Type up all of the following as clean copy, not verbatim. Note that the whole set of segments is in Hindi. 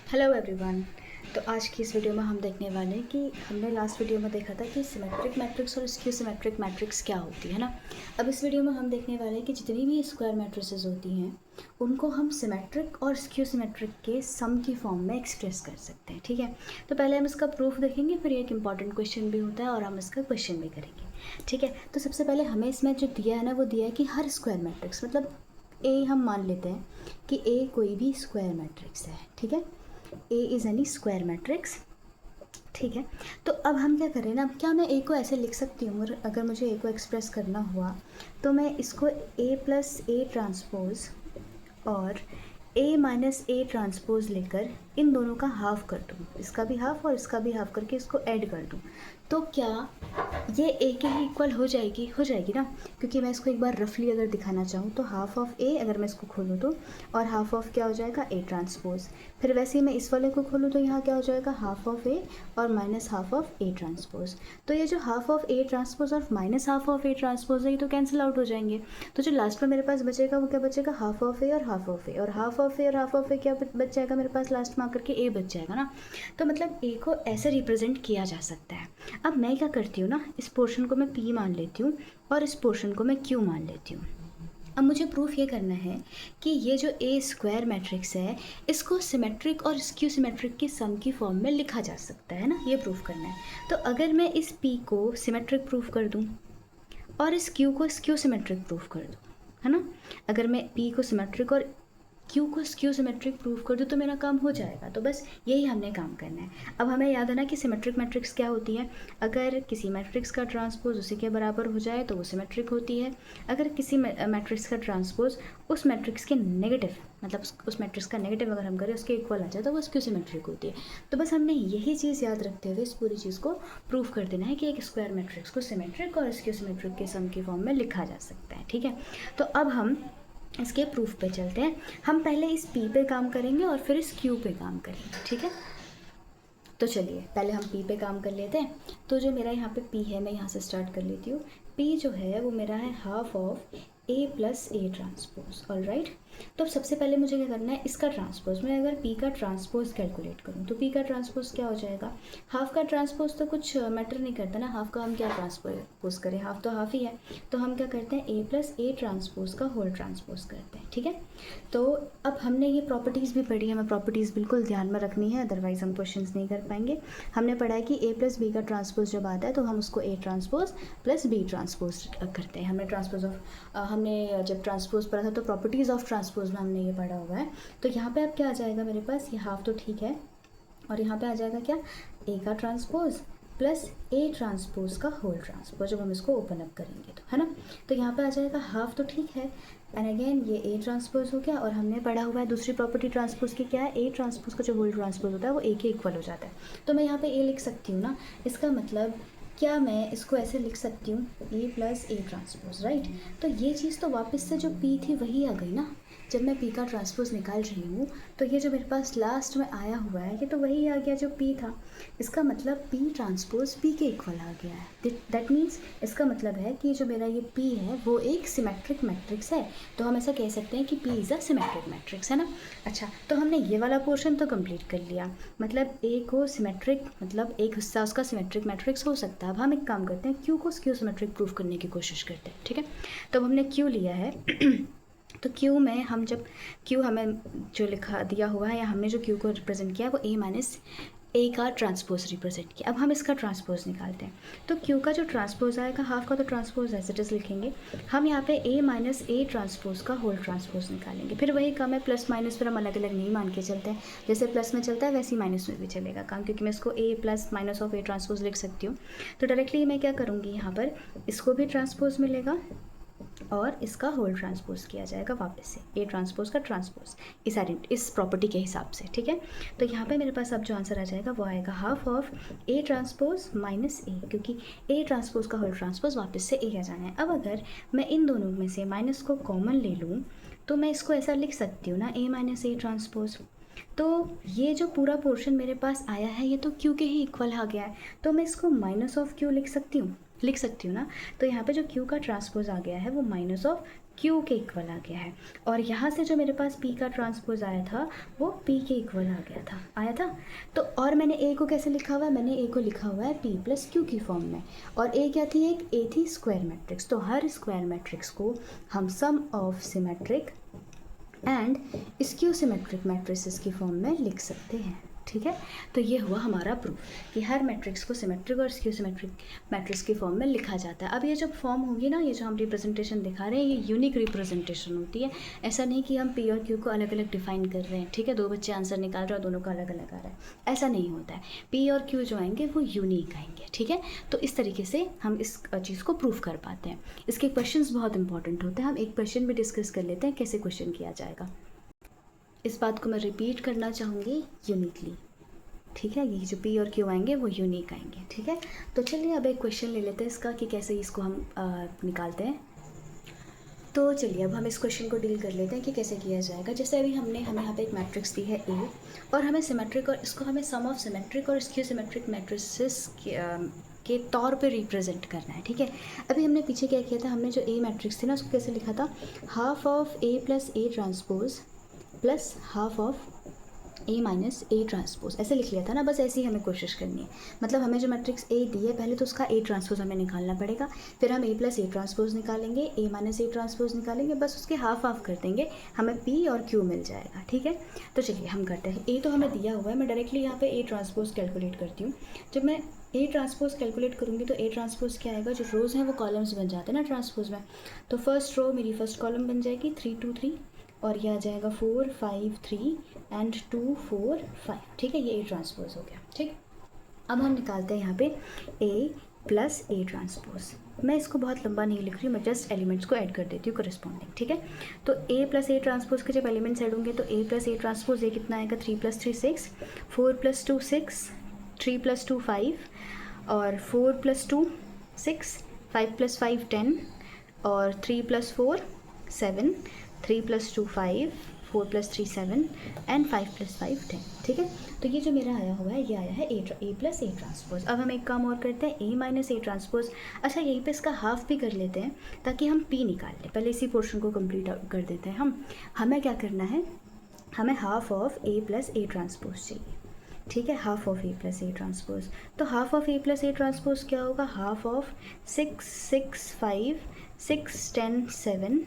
Hello everyone. तो आज की इस वीडियो में हम देखने वाले हैं कि हमने लास्ट वीडियो में देखा था कि सिमेट्रिक मैट्रिक्स और स्क्यू सिमेट्रिक मैट्रिक्स क्या होती है ना। अब इस वीडियो में हम देखने वाले हैं कि जितनी भी स्क्वायर मैट्रिसेस होती हैं उनको हम सिमेट्रिक और स्क्यू सिमेट्रिक के सम की फॉर्म में एक्सप्रेस कर सकते हैं। ठीक है, तो पहले हम इसका प्रूफ देखेंगे, फिर एक इंपॉर्टेंट क्वेश्चन भी होता है और हम इसका क्वेश्चन भी करेंगे। ठीक है, तो सबसे पहले हमें इसमें जो दिया है ना वो दिया है कि हर स्क्वायर मैट्रिक्स मतलब ए हम मान लेते हैं कि ए कोई भी स्क्वायर मैट्रिक्स है। ठीक है, A is N E square matrix. ठीक है, तो अब हम क्या करें ना, क्या मैं ए को ऐसे लिख सकती हूँ, अगर मुझे ए को एक्सप्रेस करना हुआ तो मैं इसको ए प्लस ए ट्रांसपोज और ए माइनस ए ट्रांसपोज लेकर इन दोनों का हाफ कर दूँ, इसका भी हाफ और इसका भी हाफ करके इसको ऐड कर दूँ, तो क्या ये ए के ही इक्वल हो जाएगी ना। क्योंकि मैं इसको एक बार रफली अगर दिखाना चाहूँ तो हाफ ऑफ ए अगर मैं इसको खोलूँ तो, और हाफ ऑफ क्या हो जाएगा ए ट्रांसपोज। फिर वैसे ही मैं इस वाले को खोलूँ तो यहाँ क्या हो जाएगा हाफ ऑफ ए और minus half of A transpose. तो ये जो हाफ ऑफ ए ट्रांसपोज और minus half of A transpose है ये तो कैंसिल आउट हो जाएंगे। तो जो लास्ट में मेरे पास बचेगा वो क्या बचेगा, हाफ ऑफ ए और हाफ ऑफ ए, और हाफ ऑफ ए और हाफ ऑफ ए क्या बच जाएगा मेरे पास लास्ट में आकर के ए बच जाएगा ना। तो मतलब ए को ऐसे रिप्रेजेंट किया जा सकता है। अब मैं क्या करती हूँ ना, इस पोर्शन को मैं पी मान लेती हूँ और इस पोर्शन को मैं क्यू मान लेती हूँ। अब मुझे प्रूफ ये करना है कि ये जो ए स्क्वायर मैट्रिक्स है इसको सिमेट्रिक और स्क्यू सिमेट्रिक के सम की फॉर्म में लिखा जा सकता है ना, ये प्रूफ करना है। तो अगर मैं इस पी को सिमेट्रिक प्रूफ कर दूँ और इस क्यू को स्क्यू सिमेट्रिक प्रूफ कर दूँ, है ना, अगर मैं पी को सिमेट्रिक और क्यू को स्क्यू सिमेट्रिक प्रूफ कर दूँ तो मेरा काम हो जाएगा। तो बस यही हमने काम करना है। अब हमें याद है ना कि सिमेट्रिक मैट्रिक्स क्या होती है, अगर किसी मैट्रिक्स का ट्रांसपोज उसी के बराबर हो जाए तो वो सिमेट्रिक होती है। अगर किसी मैट्रिक्स का ट्रांसपोज उस मैट्रिक्स के नेगेटिव मतलब उस मैट्रिक्स का नेगेटिव अगर हम करें उसके इक्वल आ जाए तो वो स्क्यू सिमेट्रिक होती है। तो बस हमने यही चीज़ याद रखते हुए इस पूरी चीज़ को प्रूफ कर देना है कि एक स्क्वायर मैट्रिक्स को सिमेट्रिक और स्क्यू सिमेट्रिक के सम की फॉर्म में लिखा जा सकता है। ठीक है, तो अब हम इसके प्रूफ पे चलते हैं। हम पहले इस पी पे काम करेंगे और फिर इस क्यू पे काम करेंगे। ठीक है, तो चलिए पहले हम पी पे काम कर लेते हैं। तो जो मेरा यहाँ पे पी है मैं यहाँ से स्टार्ट कर लेती हूँ। पी जो है वो मेरा है half of A plus A transpose. All right, तो अब सबसे पहले मुझे क्या करना है, इसका ट्रांसपोज, मैं अगर पी का ट्रांसपोज कैलकुलेट करूँ तो पी का ट्रांसपोज क्या हो जाएगा, हाफ का ट्रांसपोज तो कुछ मैटर नहीं करता ना, हाफ का हम क्या ट्रांसपोज करें, हाफ तो हाफ ही है। तो हम क्या करते हैं, ए प्लस ए ट्रांसपोज का होल ट्रांसपोज करते हैं। ठीक है, तो अब हमने ये प्रॉपर्टीज़ भी पढ़ी है, हमें प्रॉपर्टीज़ बिल्कुल ध्यान में रखनी है अदरवाइज हम क्वेश्चन नहीं कर पाएंगे। हमने पढ़ा है कि ए प्लस बी का ट्रांसपोज जब आता है तो हम उसको a transpose plus b transpose करते हैं। हमने ट्रांसपोज ऑफ हमने जब ट्रांसपोज पढ़ा था तो प्रॉपर्टीज़ ऑफ ट्रांसपोज में हमने ये पढ़ा हुआ है। तो यहाँ पे अब क्या आ जाएगा मेरे पास, ये हाफ तो ठीक है और यहाँ पे आ जाएगा क्या, ए का ट्रांसपोज प्लस ए ट्रांसपोज का होल ट्रांसपोज जब हम इसको ओपन अप करेंगे तो, है ना। तो यहाँ पे आ जाएगा हाफ तो ठीक है, एंड अगेन ये ए ट्रांसपोज हो गया। और हमने पढ़ा हुआ है दूसरी प्रॉपर्टी ट्रांसपोज की क्या है, ए ट्रांसपोज का जो होल ट्रांसपोज होता है वो ए के इक्वल हो जाता है। तो मैं यहाँ पे ए लिख सकती हूँ ना, इसका मतलब क्या मैं इसको ऐसे लिख सकती हूँ ए प्लस ए ट्रांसपोज, राइट। तो ये चीज़ तो वापस से जो पी थी वही आ गई ना, जब मैं पी का ट्रांसपोज निकाल रही हूँ तो ये जो मेरे पास लास्ट में आया हुआ है ये तो वही आ गया जो पी था। इसका मतलब पी ट्रांसपोज पी के इक्वल आ गया है। दैट मीन्स इसका मतलब है कि जो मेरा ये पी है वो एक सिमेट्रिक मैट्रिक्स है। तो हम ऐसा कह सकते हैं कि P is a symmetric matrix, है ना। अच्छा, तो हमने ये वाला पोर्शन तो कंप्लीट कर लिया, मतलब ए को सिमेट्रिक मतलब एक हिस्सा उसका सिमेट्रिक मैट्रिक्स हो सकता है। अब हम एक काम करते हैं, क्यू को स्क्यू सिमेट्रिक प्रूफ करने की कोशिश करते हैं। ठीक है, तो हमने क्यू लिया है तो क्यू में हम जब क्यू हमें जो लिखा दिया हुआ है या हमने जो क्यू को रिप्रेजेंट किया वो ए माइनस ए का ट्रांसपोज रिप्रेजेंट किया। अब हम इसका ट्रांसपोज निकालते हैं। तो क्यू का जो ट्रांसपोज आएगा, हाफ का तो ट्रांसपोज एज इट इज़ लिखेंगे, हम यहाँ पे ए माइनस ए ट्रांसपोज का होल ट्रांसपोज निकालेंगे। फिर वही काम है, प्लस माइनस फिर हम अलग अलग नहीं मान के चलते हैं, जैसे प्लस में चलता है वैसे ही माइनस में भी चलेगा काम, क्योंकि मैं इसको A plus minus of A transpose लिख सकती हूँ। तो डायरेक्टली मैं क्या करूँगी, यहाँ पर इसको भी ट्रांसपोज मिलेगा और इसका होल ट्रांसपोज किया जाएगा वापस से, ए ट्रांसपोज का ट्रांसपोज इस प्रॉपर्टी के हिसाब से। ठीक है, तो यहाँ पे मेरे पास अब जो आंसर आ जाएगा वो आएगा half of A transpose minus A, क्योंकि ए ट्रांसपोज का होल ट्रांसपोज वापस से ए आ जाना है। अब अगर मैं इन दोनों में से माइनस को कॉमन ले लूँ तो मैं इसको ऐसा लिख सकती हूँ ना, ए माइनस ए ट्रांसपोज। तो ये जो पूरा पोर्शन मेरे पास आया है ये तो क्यू के ही इक्वल आ गया है, तो मैं इसको माइनस ऑफ क्यू लिख सकती हूँ ना। तो यहाँ पे जो क्यू का ट्रांसपोज आ गया है वो माइनस ऑफ Q के इक्वल आ गया है, और यहाँ से जो मेरे पास P का ट्रांसपोज आया था वो P के इक्वल आया था। तो और मैंने A को कैसे लिखा हुआ है, मैंने A को लिखा हुआ है P प्लस Q की फॉर्म में, और A क्या थी, एक A थी स्क्वायर मैट्रिक्स। तो हर स्क्वायर मैट्रिक्स को हम sum of symmetric and skew symmetric matrices की फॉर्म में लिख सकते हैं। ठीक है, तो ये हुआ हमारा प्रूफ कि हर मैट्रिक्स को सिमेट्रिक और स्क्यू सिमेट्रिक मैट्रिक्स की फॉर्म में लिखा जाता है। अब ये जब फॉर्म होगी ना, ये जो हम रिप्रेजेंटेशन दिखा रहे हैं, ये यूनिक रिप्रेजेंटेशन होती है। ऐसा नहीं कि हम पी और क्यू को अलग अलग डिफाइन कर रहे हैं, ठीक है, दो बच्चे आंसर निकाल रहे हैं और दोनों का अलग अलग आ रहा है, ऐसा नहीं होता है। पी और क्यू जो आएंगे वो यूनिक आएंगे। ठीक है, तो इस तरीके से हम इस चीज़ को प्रूव कर पाते हैं। इसके क्वेश्चंस बहुत इंपॉर्टेंट होते हैं। हम एक क्वेश्चन भी डिस्कस कर लेते हैं कैसे क्वेश्चन किया जाएगा। इस बात को मैं रिपीट करना चाहूँगी, यूनिकली। ठीक है, ये जो पी और क्यू आएंगे वो यूनिक आएंगे। ठीक है, तो चलिए अब एक क्वेश्चन ले लेते हैं इसका कि कैसे इसको हम निकालते हैं। तो चलिए अब हम इस क्वेश्चन को डील कर लेते हैं कि कैसे किया जाएगा। जैसे अभी हमें यहाँ पे एक मैट्रिक्स दी है ए, और हमें सिमेट्रिक और इसको हमें सम ऑफ सिमेट्रिक और स्क्यू सिमेट्रिक मैट्रिसेस के तौर पे रिप्रेजेंट करना है। ठीक है, अभी हमने पीछे क्या किया था, हमने जो ए मैट्रिक्स थी ना उसको कैसे लिखा था, half of A plus A transpose plus half of A minus A transpose, ऐसे लिख लिया था ना। बस ऐसे ही हमें कोशिश करनी है। मतलब हमें जो मैट्रिक्स ए दी है पहले तो उसका ए ट्रांसपोज हमें निकालना पड़ेगा, फिर हम ए प्लस ए ट्रांसपोज निकालेंगे, ए माइनस ए ट्रांसपोज निकालेंगे, बस उसके हाफ हाफ कर देंगे, हमें पी और क्यू मिल जाएगा। ठीक है, तो चलिए हम करते हैं। ए तो हमें दिया हुआ है, मैं डायरेक्टली यहाँ पे ए ट्रांसपोज कैलकुलेट करती हूँ। जब मैं ए ट्रांसपोज कैलकुलेट करूँगी तो ए ट्रांसपोज क्या आएगा, जो रोज़ हैं वो कॉलम्स बन जाते हैं ना ट्रांसपोज में। तो फर्स्ट रो मेरी फर्स्ट कॉलम बन जाएगी 3 2 3, और यह आ जाएगा 4 5 3 एंड 2 4 5। ठीक है, ये ए ट्रांसपोज हो गया। ठीक, अब हम निकालते हैं यहाँ पे ए प्लस ए ट्रांसपोज। मैं इसको बहुत लंबा नहीं लिख रही हूँ, मैं जस्ट एलिमेंट्स को ऐड कर देती हूँ करस्पॉन्डिंग। ठीक है, तो ए प्लस ए ट्रांसपोज के जब एलिमेंट्स ऐड होंगे तो ए प्लस ए ट्रांसपोज ये कितना आएगा, 3 + 3 6, 4 + 2 6, 3 + 2 5, और 4 + 2 6, 5 + 5 10, और 3 + 4 7, 3 + 2 5, 4 + 3 7 एंड 5 + 5 10। ठीक है, तो ये जो मेरा आया हुआ है ये आया है ए प्लस ए ट्रांसपोज। अब हम एक काम और करते हैं, ए माइनस ए ट्रांसपोज। अच्छा, यहीं पे इसका हाफ भी कर लेते हैं ताकि हम पी निकाल लें। पहले इसी पोर्शन को कंप्लीट कर देते हैं हम। हमें क्या करना है, हमें half of A plus A transpose चाहिए। ठीक है, half of A plus A transpose. तो half of A plus A transpose क्या होगा, हाफ ऑफ 6 6 5 6 10 7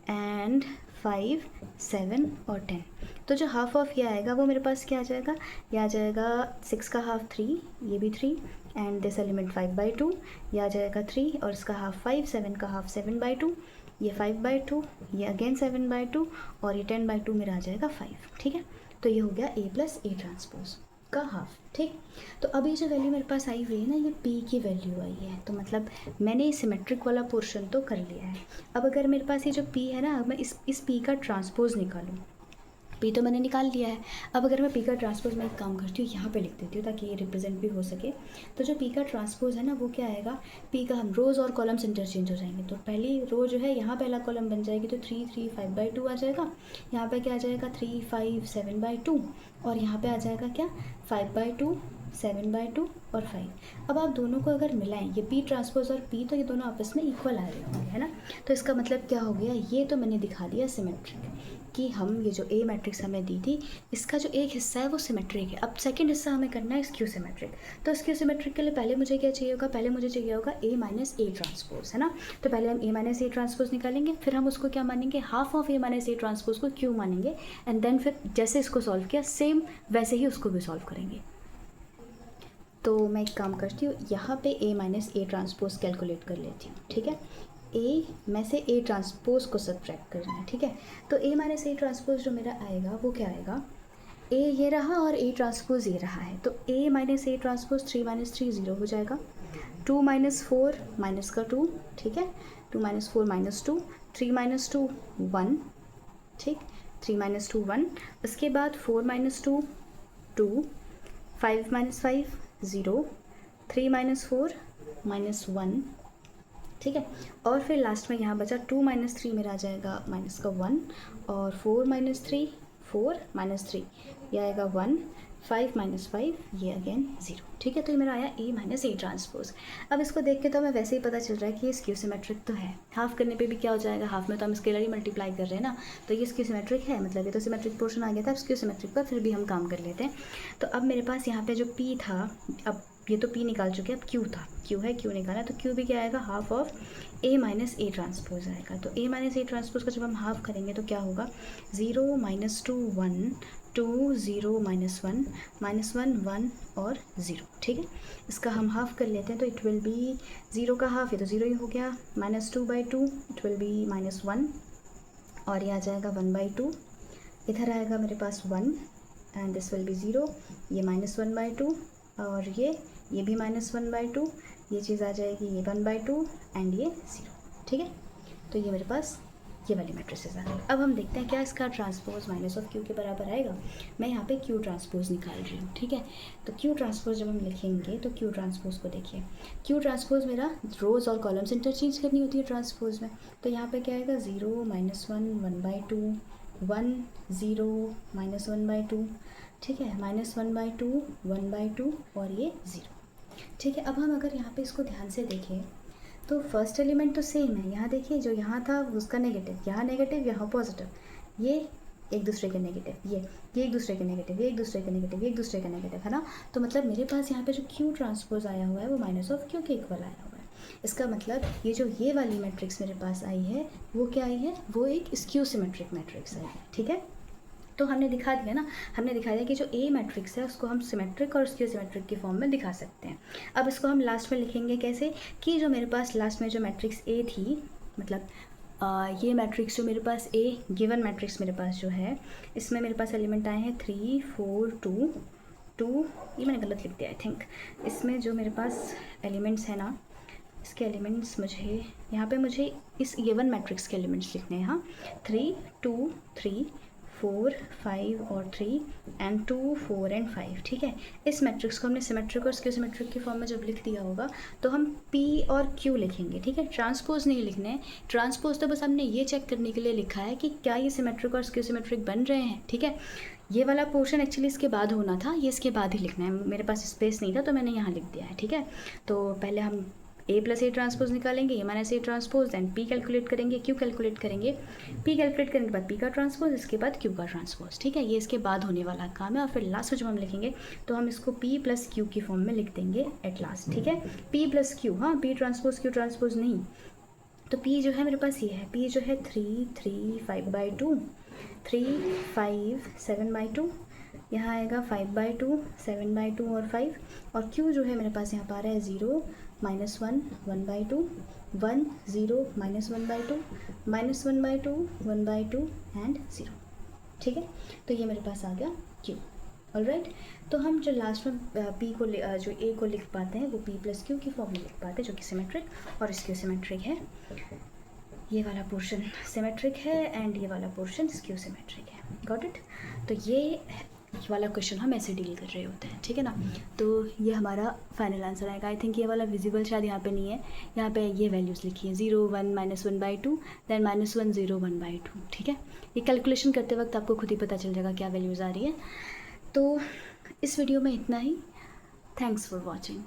एंड 5 7 और 10। तो जो हाफ ऑफ ये आएगा वो मेरे पास क्या आ जाएगा, ये आ जाएगा 6 का हाफ 3, ये भी 3, एंड दिस एलिमेंट 5/2, ये आ जाएगा 3, और इसका हाफ 5, 7 का हाफ 7/2, ये 5/2, ये अगेन 7/2, और ये 10/2 मेरा आ जाएगा 5। ठीक है, तो ये हो गया ए प्लस ए ट्रांसपोज का हाफ। ठीक, तो अभी जो वैल्यू मेरे पास आई हुई है ना, ये पी की वैल्यू आई है। तो मतलब मैंने सिमेट्रिक वाला पोर्शन तो कर लिया है। अब अगर मेरे पास ये जो पी है ना, मैं इस पी का ट्रांसपोज निकालूँ, पी तो मैंने निकाल लिया है। अब अगर मैं पी का ट्रांसपोज में एक काम करती हूँ, यहाँ पे लिख देती हूँ ताकि ये रिप्रेजेंट भी हो सके। तो जो पी का ट्रांसपोज है ना वो क्या आएगा, पी का हम रोज़ और कॉलम्स इंटरचेंज हो जाएंगे। तो पहली रो जो है यहाँ पहला कॉलम बन जाएगी, तो 3 3 5/2 आ जाएगा। यहाँ पे क्या आ जाएगा, 3 5 7/2, और यहाँ पे आ जाएगा क्या, 5/2 7/2 और 5। अब आप दोनों को अगर मिलाएं, ये पी ट्रांसपोज और पी, तो ये दोनों आपस में इक्वल आ रहे होंगे, है ना। तो इसका मतलब क्या हो गया, ये तो मैंने दिखा दिया सिमेट्रिक, कि हम ये जो ए मैट्रिक्स हमें दी थी इसका जो एक हिस्सा है वो सिमेट्रिक है। अब सेकंड हिस्सा हमें करना है स्क्यू सिमेट्रिक। तो स्क्यू सिमेट्रिक के लिए पहले मुझे क्या चाहिए होगा, पहले मुझे चाहिए होगा ए माइनस ए ट्रांसपोज, है ना। तो पहले हम ए माइनस ए ट्रांसपोज निकालेंगे, फिर हम उसको क्या मानेंगे, half of A minus A transpose को क्यू मानेंगे, एंड देन फिर जैसे इसको सॉल्व किया सेम वैसे ही उसको भी सॉल्व करेंगे। तो मैं एक काम करती हूँ, यहाँ पे ए माइनस ए ट्रांसपोज कैलकुलेट कर लेती हूँ। ठीक है, ए में से ए ट्रांसपोज को सब्ट्रैक्ट करना है। ठीक है, तो ए माइनस ए ट्रांसपोज जो मेरा आएगा वो क्या आएगा, ए ये रहा और ए ट्रांसपोज ये रहा है। तो ए माइनस ए ट्रांसपोज 3 - 3 0 हो जाएगा, 2 - 4 माइनस का 2, ठीक है, 2 - 4 -2, 3 - 2 1, ठीक, 3 - 2 1। उसके बाद 4 - 2 2, 5 - 5 0, 3 - 4 -1, ठीक है, और फिर लास्ट में यहाँ बचा 2 - 3 मेरा आ जाएगा माइनस का 1, और 4 - 3 4 - 3 ये आएगा 1, 5 माइनस 5 ये अगेन 0, ठीक है। तो ये मेरा आया A माइनस A ट्रांसपोज। अब इसको देख के तो हमें वैसे ही पता चल रहा है कि ये स्क्यू सिमेट्रिक तो है। हाफ करने पे भी क्या हो जाएगा, हाफ में तो हम स्केलर मल्टीप्लाई कर रहे हैं ना, तो ये स्क्यू सिमेट्रिक है, मतलब ये तो सिमेट्रिक पोर्शन आ गया था। स्क्यू सिमेट्रिक पर फिर भी हम काम कर लेते हैं। तो अब मेरे पास यहाँ पे जो P था, अब ये तो P निकाल चुके हैं, अब Q था, Q है, Q निकाला, तो Q भी क्या आएगा, half of A minus A transpose आएगा। तो A माइनस A ट्रांसपोज का जब हम हाफ करेंगे तो क्या होगा, 0 माइनस 2 1 2 0 माइनस 1 1 और 0, ठीक है। इसका हम हाफ कर लेते हैं तो इट विल बी 0 का हाफ है तो 0 ही हो गया, -2/2 इट विल बी -1 और ये आ जाएगा 1/2। इधर आएगा मेरे पास 1 एंड दिस विल बी 0, ये -1/2 और ये भी -1/2, ये चीज़ आ जाएगी, ये 1/2 एंड ये 0, ठीक है। तो ये मेरे पास ये वाली मैट्रिसेस आ गई। अब हम देखते हैं क्या इसका ट्रांसपोज माइनस ऑफ क्यू के बराबर आएगा। मैं यहाँ पे क्यू ट्रांसपोज निकाल रही हूँ, ठीक है। तो क्यू ट्रांसपोज जब हम लिखेंगे तो क्यू ट्रांसपोज को देखिए, क्यू ट्रांसपोज मेरा रोज़ और कॉलम्स इंटरचेंज करनी होती है ट्रांसपोज में। तो यहाँ पे क्या आएगा, 0 -1 1/2 1 0 -1/2, ठीक है, -1/2 1/2 और ये 0, ठीक है। अब हम अगर यहाँ पे इसको ध्यान से देखें तो फर्स्ट एलिमेंट तो सेम है। यहाँ देखिए जो यहाँ था उसका नेगेटिव, यहाँ नेगेटिव, यहाँ पॉजिटिव, ये एक दूसरे के नेगेटिव, ये एक दूसरे के नेगेटिव, ये एक दूसरे के नेगेटिव, ये एक दूसरे का नेगेटिव, है ना। तो मतलब मेरे पास यहाँ पे जो क्यू ट्रांसपोज आया हुआ है वो माइनस ऑफ क्यू के इक्वल आया हुआ है। इसका मतलब ये जो ये वाली मैट्रिक्स मेरे पास आई है वो क्या आई है, वो एक स्क्यू सिमेट्रिक मैट्रिक्स आई है, ठीक है। तो हमने दिखा दिया ना, हमने दिखा दिया कि जो ए मैट्रिक्स है उसको हम सिमेट्रिक और स्क्यू सिमेट्रिक की फॉर्म में दिखा सकते हैं। अब इसको हम लास्ट में लिखेंगे कैसे, कि जो मेरे पास लास्ट में जो मैट्रिक्स ए थी, मतलब ये मैट्रिक्स जो मेरे पास ए गिवन मैट्रिक्स मेरे पास जो है, इसमें मेरे पास एलिमेंट आए हैं 3 4 2 2, ये मैंने गलत लिख दिया आई थिंक। इसमें जो मेरे पास एलिमेंट्स हैं ना, इसके एलिमेंट्स मुझे यहाँ पे मुझे इस गिवन मैट्रिक्स के एलिमेंट्स लिखने हैं, हाँ, 3 2 3 4 5 और 3 एंड 2 4 एंड 5, ठीक है। इस मैट्रिक्स को हमने सिमेट्रिक और स्क्यू सिमेट्रिक की फॉर्म में जब लिख दिया होगा तो हम P और Q लिखेंगे, ठीक है। ट्रांसपोज नहीं लिखने हैं, ट्रांसपोज तो बस हमने ये चेक करने के लिए लिखा है कि क्या ये सिमेट्रिक और स्क्यू सिमेट्रिक बन रहे हैं, ठीक है। ये वाला पोर्शन एक्चुअली इसके बाद होना था, ये इसके बाद ही लिखना है, मेरे पास स्पेस नहीं था तो मैंने यहाँ लिख दिया है, ठीक है। तो पहले हम A प्लस A ट्रांसपोज निकालेंगे, A minus A transpose, then P calculate करेंगे, Q कैलकुलेट करेंगे, P कैलकुलेट करने के बाद P का ट्रांसपोज, इसके बाद Q का ट्रांसपोज, ठीक है। ये इसके बाद होने वाला काम है और फिर लास्ट में जब हम लिखेंगे तो हम इसको P प्लस Q की फॉर्म में लिख देंगे एट लास्ट, ठीक है। P प्लस Q, हाँ, P ट्रांसपोज Q ट्रांसपोज नहीं। तो P जो है मेरे पास ये है, P जो है 3 3 5/2 3 5 7/2, यहाँ आएगा 5/2 7/2 और 5, और Q जो है मेरे पास यहाँ पर आ रहा है 0 -1 1/2 1 0 -1/2 -1/2 1/2 एंड 0, ठीक है। तो ये मेरे पास आ गया Q, ऑलराइट। तो हम जो लास्ट में P को जो A को लिख पाते हैं वो P प्लस Q की फॉर्म में लिख पाते हैं, जो कि सिमेट्रिक और स्क्यू सिमेट्रिक है। ये वाला पोर्शन सिमेट्रिक है एंड ये वाला पोर्शन स्क्यू सिमेट्रिक है, गॉट इट। तो ये वाला क्वेश्चन हम ऐसे डील कर रहे होते हैं, ठीक है ना। तो ये हमारा फाइनल आंसर आएगा। आई थिंक ये वाला विजिबल शायद यहाँ पे नहीं है, यहाँ पे ये वैल्यूज़ लिखी है 0 1 -1/2 दैन -1 0 1/2, ठीक है। ये कैलकुलेशन करते वक्त आपको खुद ही पता चल जाएगा क्या वैल्यूज़ आ रही है। तो इस वीडियो में इतना ही, थैंक्स फॉर वॉचिंग।